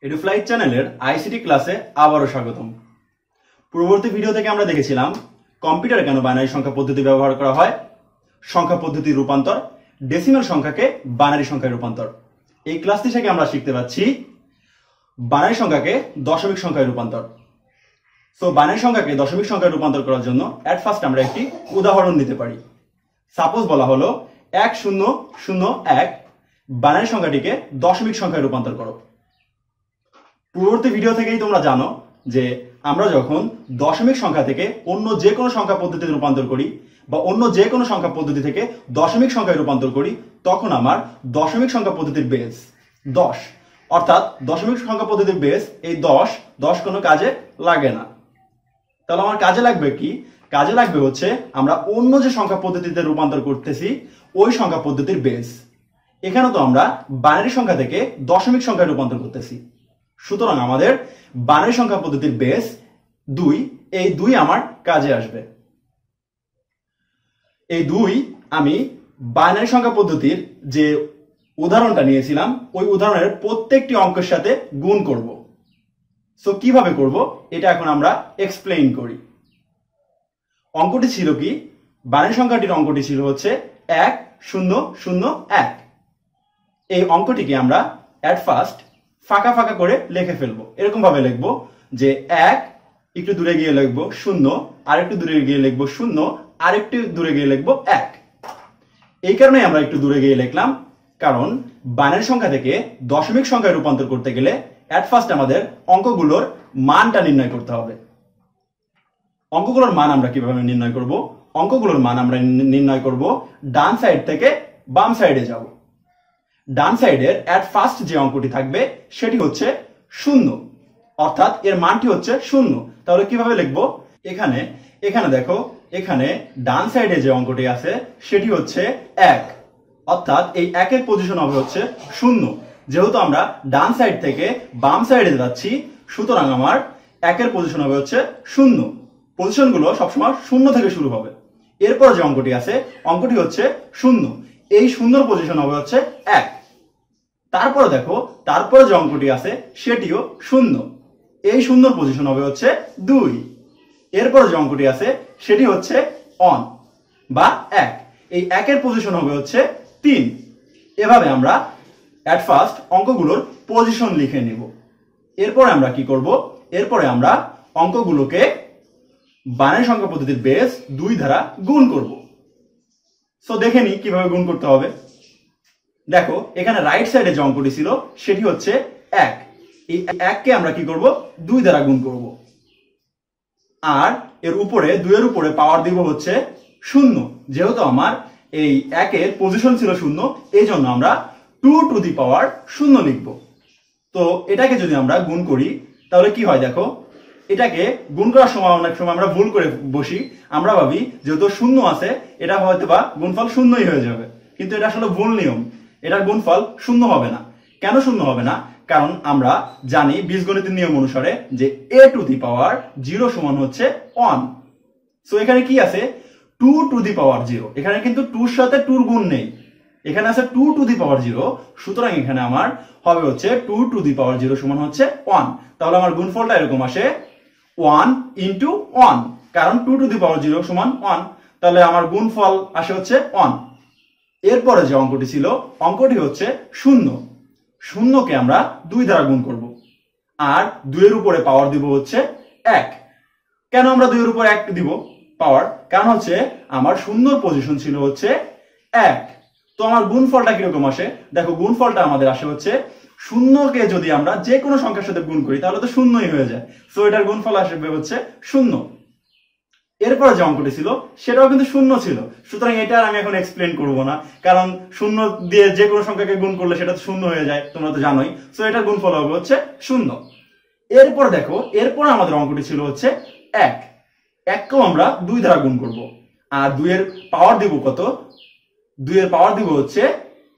EduFlyz চ্যানেলের ICT ক্লাসে আবারও স্বাগতম। পূর্ববর্তী ভিডিও থেকে আমরা দেখেছিলাম কম্পিউটারে কেন বাইনারি সংখ্যা পদ্ধতি ব্যবহার করা হয়, সংখ্যা পদ্ধতির রূপান্তর, ডেসিমাল সংখ্যাকে বাইনারি সংখ্যায় রূপান্তর। এই ক্লাসটি থেকে আমরা শিখতে পাচ্ছি বাইনারি সংখ্যাকে দশমিক সংখ্যায় রূপান্তর। সো বাইনারি সংখ্যাকে দশমিক সংখ্যায় রূপান্তর করার জন্য এট ফার্স্ট আমরা একটি উদাহরণ দিতে পারি। সাপোজ বলা হলো 1001 বাইনারি সংখ্যাটিকে দশমিক সংখ্যায় রূপান্তর করো। পূর্ববর্তী ভিডিও থেকেই তোমরা জানো যে আমরা যখন দশমিক সংখ্যা থেকে অন্য যে কোনো সংখ্যা পদ্ধতিতে রূপান্তর করি বা অন্য যে কোনো সংখ্যা পদ্ধতি থেকে দশমিক সংখ্যায় রূপান্তর করি, তখন আমার দশমিক সংখ্যা পদ্ধতির বেস 10, অর্থাৎ দশমিক সংখ্যা পদ্ধতির বেস এই 10 কোনো কাজে লাগে না। তাহলে আমার কাজে লাগবে কি? কাজে লাগবে হচ্ছে আমরা অন্য যে সংখ্যা পদ্ধতিতে রূপান্তর করতেছি ওই সংখ্যা পদ্ধতির বেস। এখানে তো আমরা বাইনারি সংখ্যা থেকে দশমিক সংখ্যায় রূপান্তর করতেছি, সুতরাং আমাদের বাইনারি সংখ্যা পদ্ধতির বেস 2, এই 2 আমার কাজে আসবে। এই 2 আমি বাইনারি সংখ্যা পদ্ধতির যে উদাহরণটা নিয়েছিলাম ওই উদাহরণের প্রত্যেকটি অঙ্কের সাথে গুণ করব। সো কিভাবে করব এটা এখন আমরা এক্সপ্লেইন করি। অঙ্কটি ছিল কি? বাইনারি সংখ্যাটির অঙ্কটি ছিল হচ্ছে 1001। এই অঙ্কটিকে আমরা এট ফার্স্ট ফাঁকা ফাঁকা করে লিখে ফেলবো। এরকম ভাবে লিখবো যে 1, একটু দূরে গিয়ে লিখবো 0, আর একটু দূরে গিয়ে লিখবো 0, আর একটু দূরে গিয়ে লিখবো 1। এই কারণে আমরা একটু দূরে গিয়ে লিখলাম, কারণ বাইনারি সংখ্যা থেকে দশমিক সংখ্যায় রূপান্তর করতে গেলে এট ফার্স্ট আমাদের অঙ্কগুলোর মানটা নির্ণয় করতে হবে। অঙ্কগুলোর মান আমরা কিভাবে নির্ণয় করব? অঙ্কগুলোর মান আমরা নির্ণয় করব ডান সাইড থেকে বাম সাইডে যাব। ডান সাইডের এট ফার্স্ট যে অঙ্কটি থাকবে সেটি হচ্ছে 0, অর্থাৎ এর মানটি হচ্ছে 0। তাহলে কিভাবে লিখবো? এখানে দেখো, এখানে ডান সাইডে যে অঙ্কটি আছে সেটি হচ্ছে 1, অর্থাৎ এই 1 এর পজিশন হবে হচ্ছে 0। যেহেতু আমরা ডান সাইড থেকে বাম সাইডে যাচ্ছি, সুতরাং আমার 1 এর পজিশন হবে হচ্ছে 0। পজিশনগুলো সবসময় 0 থেকে শুরু হবে। এরপর যে অঙ্কটি আছে অঙ্কটি হচ্ছে 0, এই 0 পজিশন হবে হচ্ছে 1। তারপরে দেখো, তারপরে যে অঙ্কটি আছে সেটিও 0, এই 0 পজিশন হবে হচ্ছে 2। এরপর যে অঙ্কটি আছে সেটি হচ্ছে 1 বা 1, এই 1 এর পজিশন হবে হচ্ছে 3। এভাবে আমরা এট ফার্স্ট অঙ্কগুলোর পজিশন লিখে নেব। এরপরে আমরা কি করব? এরপরে আমরা অঙ্কগুলোকে বাইনারি সংখ্যা পদ্ধতির বেস 2 দ্বারা গুণ করব। সো দেখে নি কিভাবে গুণ করতে হবে। দেখো, এখানে রাইট সাইডে যে অঙ্কটি ছিল সেটি হচ্ছে 1, এই 1 কে আমরা কি করব? 2 দ্বারা গুণ করব। আর এর উপরে 2 এর উপরে পাওয়ার দিব হচ্ছে 0। যেহেতু আমার এই 1 এর পজিশন ছিল 0, এই জন্য আমরা 2 টু দি পাওয়ার 0 লিখব। তো এটাকে যদি আমরা গুণ করি তাহলে কি হয়? দেখো, এটাকে গুণ করার সময় অনেক সময় আমরা ভুল করে বসি। আমরা ভাবি যেহেতু 0 আছে এটা হয়তো বা গুণফল 0ই হয়ে যাবে, কিন্তু এটা আসলে ভুল নিয়ম। এটার গুণফল 0 হবে না। কেন 0 হবে না? কারণ আমরা জানি বীজগণিতের নিয়ম অনুসারে যে a টু দি পাওয়ার 0 সমান হচ্ছে 1। সো এখানে কি আছে? 2 টু দি পাওয়ার 0। এখানে কিন্তু 2 এর সাথে 2 এর গুণ নেই, এখানে আছে 2 টু দি পাওয়ার 0। সুতরাং এখানে আমার হবে হচ্ছে 2 টু দি পাওয়ার 0 সমান হচ্ছে 1। তাহলে আমার গুণফলটা এরকম আসে 1 ইন্টু 1, কারণ 2 টু দি পাওয়ার 0 সমান 1। তাহলে আমার গুণফল আসে হচ্ছে 1। এরপরে যে অঙ্কটি ছিল অঙ্কটি হচ্ছে 0 কে আমরা 2 দ্বারা গুণ করব। আর 2 এর উপরে পাওয়ার দিব হচ্ছে 1। কেন আমরা 2 এর উপর 1 দিব পাওয়ার? কারণ হচ্ছে আমার 0 পজিশন ছিল হচ্ছে 1। তো আমার গুণফলটা কিরকম আসে? দেখো, গুণফলটা আমাদের আসে হচ্ছে 0 কে যদি আমরা যে কোনো সংখ্যার সাথে গুণ করি তাহলে তো 0ই হয়ে যায়। সো এটার গুণফল আসবে হচ্ছে 0। এরপরে যে অঙ্কটি ছিল সেটাও কিন্তু 0 ছিল, সুতরাং এটা আমি এখন এক্সপ্লেন করব না, কারণ 0 দিয়ে যে কোনো সংখ্যাকে গুণ করলে সেটা 0 হয়ে যায়, তোমরা তো জানোই। সো এটার গুণফল হবে হচ্ছে 0। এরপর দেখো, এরপর আমাদের অঙ্কটি ছিল হচ্ছে 1 কেও আমরা 2 দ্বারা গুণ করব। আর 2 এর পাওয়ার দিব কত? 2 এর পাওয়ার দিব হচ্ছে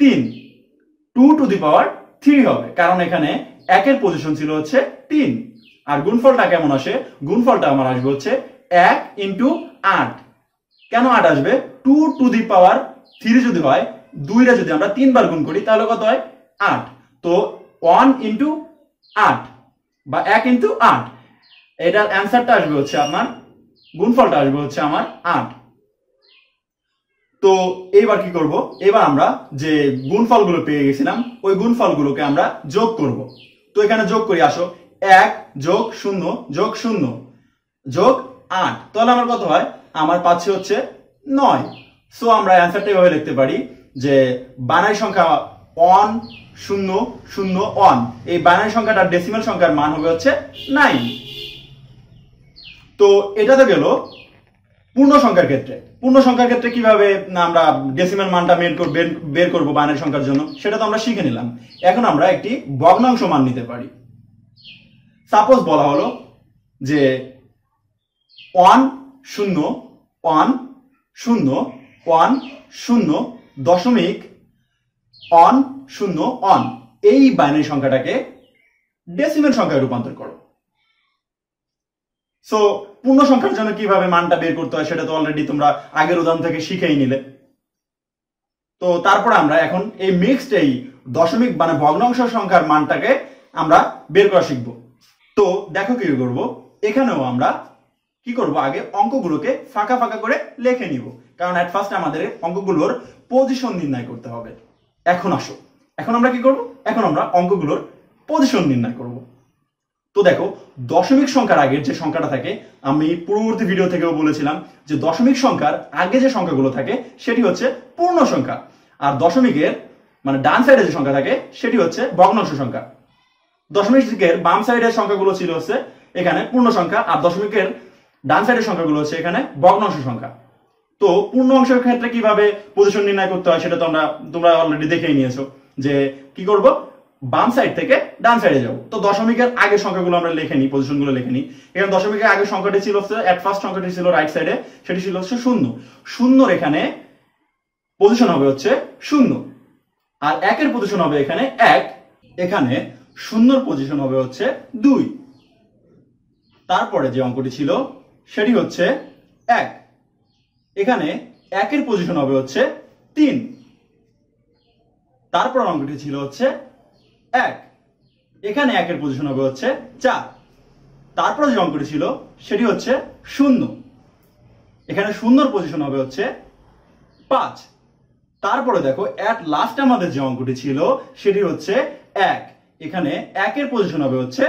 3, 2 টু দি পাওয়ার 3 হবে, কারণ এখানে 1 এর পজিশন ছিল হচ্ছে 3। আর গুণফলটা কেমন আসে? গুণফলটা আমার আসবে হচ্ছে 1 ইন্টু 8। কেন 8 আসবে? 2 টু দি পাওয়ার 3 যদি হয়, 2টা যদি আমরা 3 বার গুণ করি তাহলে কত হয়? 8। তো 1 ইন্টু 8 বা 1 ইনটু 8, এটার অ্যান্সারটা আসবে হচ্ছে আপনার, গুণফলটা আসবে হচ্ছে আমার 8। তো এইবার কি করব, এবার আমরা যে গুণফলগুলো পেয়ে গেছিলাম ওই গুণফলগুলোকে আমরা যোগ করব। তো এখানে যোগ করি, আসো 1 যোগ 0 যোগ 0 যোগ 8, তাহলে আমার কত হয়, আমার পাচ্ছি হচ্ছে 9। সো আমরা অ্যান্সারটা এভাবে লিখতে পারি যে বাইনারি সংখ্যা 1 0 0 1, এই বাইনারি সংখ্যাটার ডেসিমাল সংখ্যার মান হবে হচ্ছে 9। তো এটা তো গেল পূর্ণ সংখ্যার ক্ষেত্রে। পূর্ণ সংখ্যার ক্ষেত্রে কিভাবে আমরা ডেসিমাল মানটা বের করব বাইনারি সংখ্যার জন্য, সেটা তো আমরা শিখে নিলাম। এখন আমরা একটি ভগ্নাংশ মান নিতে পারি। সাপোজ বলা হলো যে 1 0 1 0 1 0 দশমিক 1 0 1, এই বাইনারি সংখ্যাটাকে ডেসিমাল সংখ্যায় রূপান্তর করো। সো পূর্ণ সংখ্যার জন্য কিভাবে মানটা বের করতে হয় সেটা তো অলরেডি তোমরা আগের উদাহরণ থেকে শিখেই নিলে। তো তারপর আমরা এখন এই মিক্সড এই দশমিক মানে ভগ্নাংশ সংখ্যার মানটাকে আমরা বের করা শিখব। তো দেখো কি করব, এখানেও আমরা কি করব, আগে অঙ্কগুলোকে ফাঁকা ফাঁকা করে লিখে নিব, কারণ এট ফার্স্ট আমাদের অঙ্কগুলোর পজিশন নির্ণয় করতে হবে। এখন আসো, এখন আমরা কি করব, এখন আমরা অঙ্কগুলোর পজিশন নির্ণয় করব। তো দেখো দশমিক সংখ্যার আগের যে সংখ্যাটা থাকে, আমি পূর্ববর্তী ভিডিও থেকেও বলেছিলাম যে দশমিক সংখ্যার আগে যে সংখ্যাগুলো থাকে সেটি হচ্ছে পূর্ণ সংখ্যা, আর দশমিকের মানে ডান সাইডে যে সংখ্যা থাকে সেটি হচ্ছে ভগ্নাংশ সংখ্যা। দশমিকের বাম সাইডের সংখ্যাগুলো ছিল হচ্ছে এখানে পূর্ণ সংখ্যা, আর দশমিকের ডান সাইডের সংখ্যাগুলো হচ্ছে এখানে ভগ্নাংশ সংখ্যা। তো পূর্ণ অংশের ক্ষেত্রে কিভাবে পজিশন নির্ণয় করতে হয় সেটা তো তোমরা অলরেডি দেখেই নিয়েছো, যে কি করব, বাম সাইড থেকে ডান সাইডে যাব। তো দশমিকের আগের সংখ্যাগুলো আমরা লিখে নিই, পজিশনগুলো লিখে নিই। এখানে দশমিকের আগের সংখ্যাটি ছিল হচ্ছে এট ফার্স্ট সংখ্যাটি ছিল রাইট সাইডে, সেটি ছিল হচ্ছে 0। 0 এখানে পজিশন হবে হচ্ছে 0, আর 1 এর পজিশন হবে এখানে 1, এখানে 0 পজিশন হবে হচ্ছে 2। তারপরে যে অঙ্কটি ছিল সেটি হচ্ছে 1, এখানে 1 এর পজিশন হবে হচ্ছে 3। তারপর অঙ্কটি ছিল হচ্ছে 1, এখানে 1 এর পজিশন হবে হচ্ছে 4। তারপরে যে অঙ্কটি ছিল সেটি হচ্ছে 0, এখানে 0 পজিশন হবে হচ্ছে 5। তারপরে দেখো এট লাস্ট আমাদের যে অঙ্কটি ছিল সেটি হচ্ছে 1, এখানে 1 এর পজিশন হবে হচ্ছে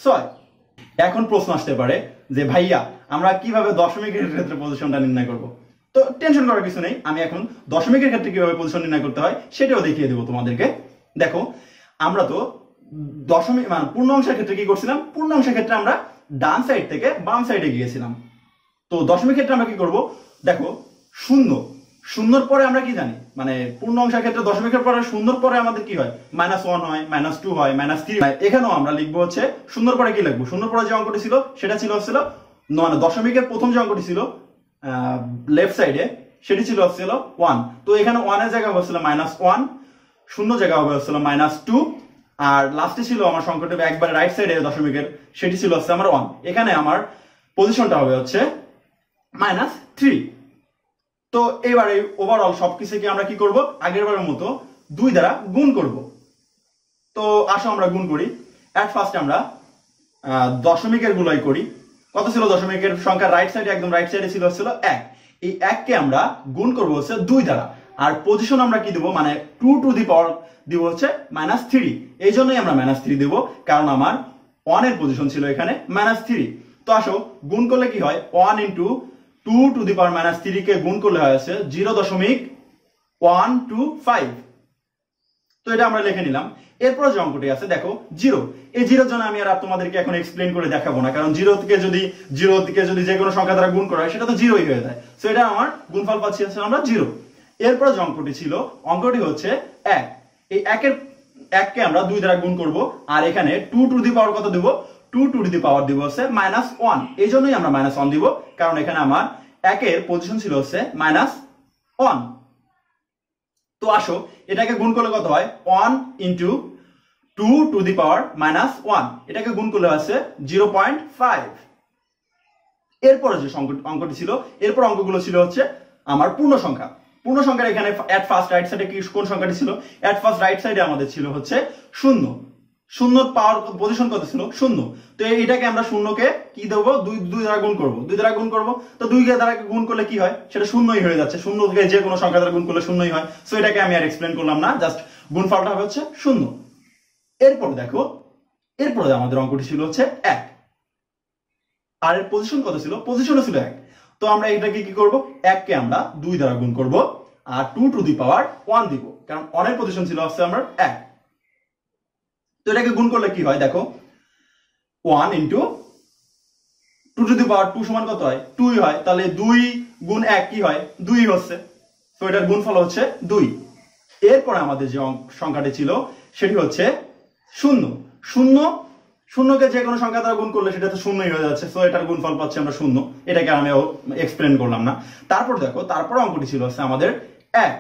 6। এখন প্রশ্ন আসতে পারে যে ভাইয়া আমরা কিভাবে দশমিকের ক্ষেত্রে পজিশনটা নির্ণয় করব। তো টেনশন করার কিছু নেই, আমি এখন দশমিকের ক্ষেত্রে কিভাবে পজিশন নির্ণয় করতে হয় সেটাও দেখিয়ে দেবো তোমাদেরকে। দেখো আমরা তো দশমিক মানে পূর্ণ অংশের ক্ষেত্রে কি করছিলাম, পূর্ণ অংশের ক্ষেত্রে আমরা ডান সাইড থেকে বাম সাইডে গিয়েছিলাম। তো দশমিক ক্ষেত্রে আমরা কি করব, দেখো 0 0 পরে আমরা কি জানি, মানে পূর্ণ অংশের ক্ষেত্রে দশমিকের পরে 0 পরে আমাদের কি হয়, -1 হয়, -2 হয়, -3 হয়। এখানেও আমরা লিখবো হচ্ছে 0 পরে কি লিখবো, 0 পরে যে অঙ্কটি ছিল সেটা ছিল মানে দশমিকের প্রথম যে অঙ্কটি ছিল লেফট সাইডে সেটি ছিল 1। তো এখানে 1 এর জায়গা হচ্ছিল -1, 0 জায়গা হবে হচ্ছিল -2, আর লাস্টে ছিল আমার সংখ্যাটি একবারে রাইট সাইডে দশমিকের, সেটি ছিল হচ্ছে আমার 1। এখানে আমার পজিশনটা হবে হচ্ছে -3। তো এবারে ওভারঅল সবকিছুকে আমরা কি করব, আগের বারের মতো 2 দ্বারা গুণ করব। তো আসো আমরা গুণ করি। এট ফার্স্ট আমরা দশমিকের গুলাই করি। কত ছিল দশমিকের সংখ্যা, রাইট সাইডে একদম রাইট সাইডে ছিল 1। এই 1 কে আমরা গুণ করব হচ্ছে 2 দ্বারা, আর পজিশন আমরা কি দেব, মানে 2 টু দি পাওয়ার দিব হচ্ছে -3। এই জন্যই আমরা -3 দেব, কারণ আমার 1 এর পজিশন ছিল এখানে -3। তো আসো গুণ করলে কি হয়, 1 ইন্টু 2 টু দি পাওয়ার -3 কে গুণ করলে হয় আছে 0.125। তো এটা আমরা লিখে নিলাম। এরপর যে অঙ্কটি আছে দেখো 0, এই 0 জন্য আমি আর তোমাদেরকে এখন এক্সপ্লেইন করে দেখাবো না, কারণ 0 থেকে যদি যে কোনো সংখ্যা দ্বারা গুণ করা হয় সেটা তো 0ই হয়ে যায়। সো এটা আমার গুণফল পাচ্ছি হচ্ছে আমরা 0। এরপর যে অঙ্কটি ছিল, অঙ্কটি হচ্ছে 1। এই 1 কে আমরা 2 দ্বারা গুণ করব, আর এখানে 2 টু দি পাওয়ার কত দেব, 2 টু দি পাওয়ার দিব হচ্ছে -1। এই জন্যই আমরা -1 দিব, কারণ এখানে আমার 1 এর পজিশন ছিল হচ্ছে -1। তো আসো এটাকে গুণ করলে কত হয়, 1 ইন্টু 2 টু দি পাওয়ার -1, এটাকে গুণ করলে আছে 0.5। এরপরে যে অঙ্কটি ছিল, এরপর অঙ্কগুলো ছিল হচ্ছে আমার পূর্ণ সংখ্যা। পূর্ণ সংখ্যার এখানে এট ফার্স্ট রাইট সাইডে কোন সংখ্যাটি ছিল, এট ফার্স্ট রাইট সাইডে আমাদের ছিল হচ্ছে 0। শূন্যর পাওয়ার পজিশন কত ছিল? শূন্য। তো এটাকে আমরা শূন্যকে কি দেবো? দুই দ্বারা গুণ করবো। দুই দ্বারা গুণ করবো, তো দুই দ্বারা গুণ করলে কি হয়? সেটা শূন্যই হয়ে যাচ্ছে। শূন্যকে যে কোনো সংখ্যা দ্বারা গুণ করলে শূন্যই হয়। সো এটাকে আমি আর এক্সপ্লেন করলাম না, জাস্ট গুণফলটা হবে হচ্ছে শূন্য। এরপর দেখো, এরপরে আমাদের অঙ্কটি ছিল হচ্ছে 1, আর এর পজিশন কত ছিল? পজিশনও ছিল 1। তো আমরা এটাকে কি করব? 1 কে আমরা 2 দ্বারা গুণ করব আর 2 টু দি পাওয়ার 1 দিব, কারণ 1 এর পজিশন ছিল হচ্ছে আমার 1। তো এটাকে গুণ করলে কি হয় দেখো, 1 ইনটু 2 টু দি পাওয়ার 2 সমান কত হয়? 2 হয়। তাহলে 2 গুণ 1 কি হয়? 2 হচ্ছে। তো এটার গুণফল হচ্ছে 2। এরপরে আমাদের যে সংখ্যাটি ছিল সেটি হচ্ছে 0। শূন্যকে যে কোনো সংখ্যা দ্বারা গুণ করলে সেটা তো শূন্যই হয়ে যাচ্ছে। সো এটার গুণফল পাচ্ছি আমরা 0। এটাকে আমি এক্সপ্লেন করলাম না। তারপর দেখো, তারপর অঙ্কটি ছিল হচ্ছে আমাদের 1,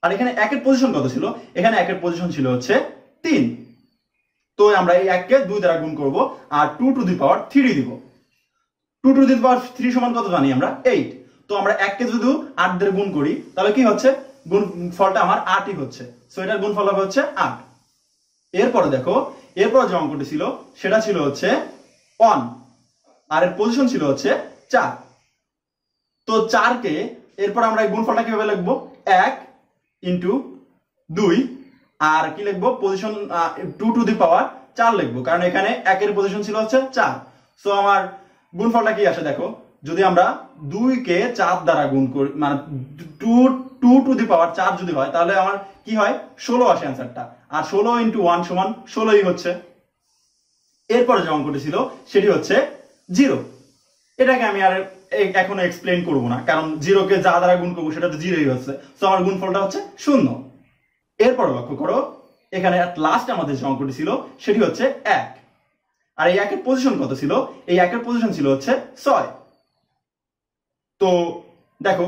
আর এখানে 1 এর পজিশন কত ছিল? এখানে 1 এর পজিশন ছিল হচ্ছে 3। তো আমরা এই 1 কে 2 দ্বারা গুণ করব আর 2 টু দি পাওয়ার 3 দিব। 2 টু দি পাওয়ার 3 সমান কত জানি আমরা? 8। তো আমরা 1 কে যদি 8 দ্বারা গুণ করি তাহলে কি হচ্ছে? গুণফলটা আমার 8ই হচ্ছে। সো এটার গুণফল হবে হচ্ছে 8। এরপরে দেখো, এরপর যে অঙ্কটি ছিল সেটা ছিল হচ্ছে 1, আর এর পজিশন ছিল হচ্ছে 4। তো 4 কে এরপর আমরা এই গুণফলটা কিভাবে লিখবো? 1 ইনটু 2 আর কি লিখবো? পজিশন 2 টু দি পাওয়ার 4 লিখবো, কারণ এখানে 1 এর পজিশন ছিল হচ্ছে 4। সো আমার গুণফলটা কি আসে দেখো, যদি আমরা 2 কে 4 দ্বারা গুণ করি, মানে 2 টু দি পাওয়ার 4 যদি হয় তাহলে আমার কি হয়? 16 আসে অ্যান্সারটা। আর 16 ইনটু 1 সমান 16ই হচ্ছে। এরপরে যে অঙ্কটি ছিল সেটি হচ্ছে 0। এটাকে আমি আর এখনো এক্সপ্লেন করব না, কারণ 0 কে যা দ্বারা গুণ করবো সেটা তো 0ই হচ্ছে। সো আমার গুণফলটা হচ্ছে 0। এরপর লক্ষ্য করো, এখানে লাস্ট আমাদের যে অঙ্কটি ছিল সেটি হচ্ছে 1, আর এই 1 এর পজিশন কত ছিল? এই 1 এর পজিশন ছিল হচ্ছে 6। তো দেখো,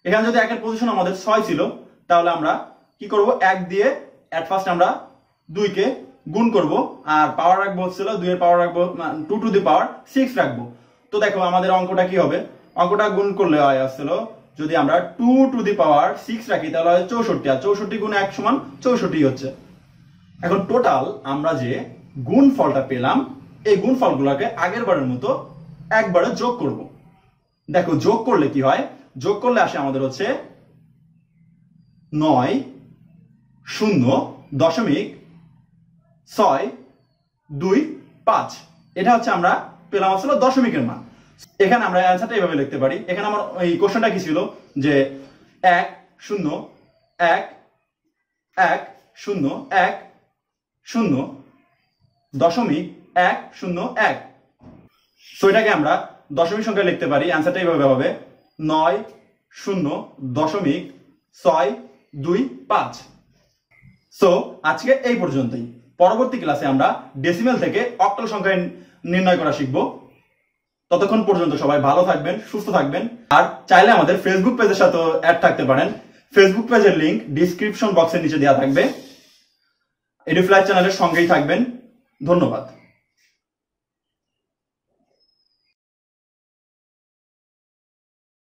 এখানে যদি 1 এর পজিশন আমাদের 6 ছিল তাহলে আমরা কি করব? 1 দিয়ে এট ফার্স্ট আমরা 2 কে গুণ করব আর পাওয়ার রাখবো হচ্ছিল 2 এর পাওয়ার রাখবো 2 টু দি পাওয়ার 6 রাখবো। তো দেখো আমাদের অঙ্কটা কি হবে? অঙ্কটা গুণ করলে হয় আসছিল, যদি আমরা 2 টু দি পাওয়ার 6 রাখি তাহলে হয় 64, আর 64 গুণ 1 সমান 64 হচ্ছে। এখন টোটাল আমরা যে গুণফলটা পেলাম এই গুণফলগুলোকে আগের বারের মতো একবারে যোগ করব। দেখো যোগ করলে কি হয়? যোগ করলে আসে আমাদের হচ্ছে 9.625। এটা হচ্ছে আমরা পেলাম আসলে দশমিকের মান। এখানে আমরা অ্যান্সারটা এইভাবে লিখতে পারি। এখানে আমার এই কোশ্চেনটা কি ছিল যে 1 0 1 1 0 1 0 দশমিক 1 0 1। সো এটাকে আমরা দশমিক সংখ্যা লিখতে পারি। অ্যান্সারটা এইভাবে হবে 9.0.625। সো আজকে এই পর্যন্তই। পরবর্তী ক্লাসে আমরা ডেসিমেল থেকে অক্টাল সংখ্যা নির্ণয় করা শিখব। ততক্ষণ পর্যন্ত সবাই ভালো থাকবেন, সুস্থ থাকবেন। আর চাইলে আমাদের ফেসবুক পেজের সাথে অ্যাড থাকতে পারেন। ফেসবুক পেজের লিংক ডিসক্রিপশন বক্সের নিচে দেওয়া থাকবে। EduFlyz চ্যানেলের সঙ্গেই থাকবেন। ধন্যবাদ।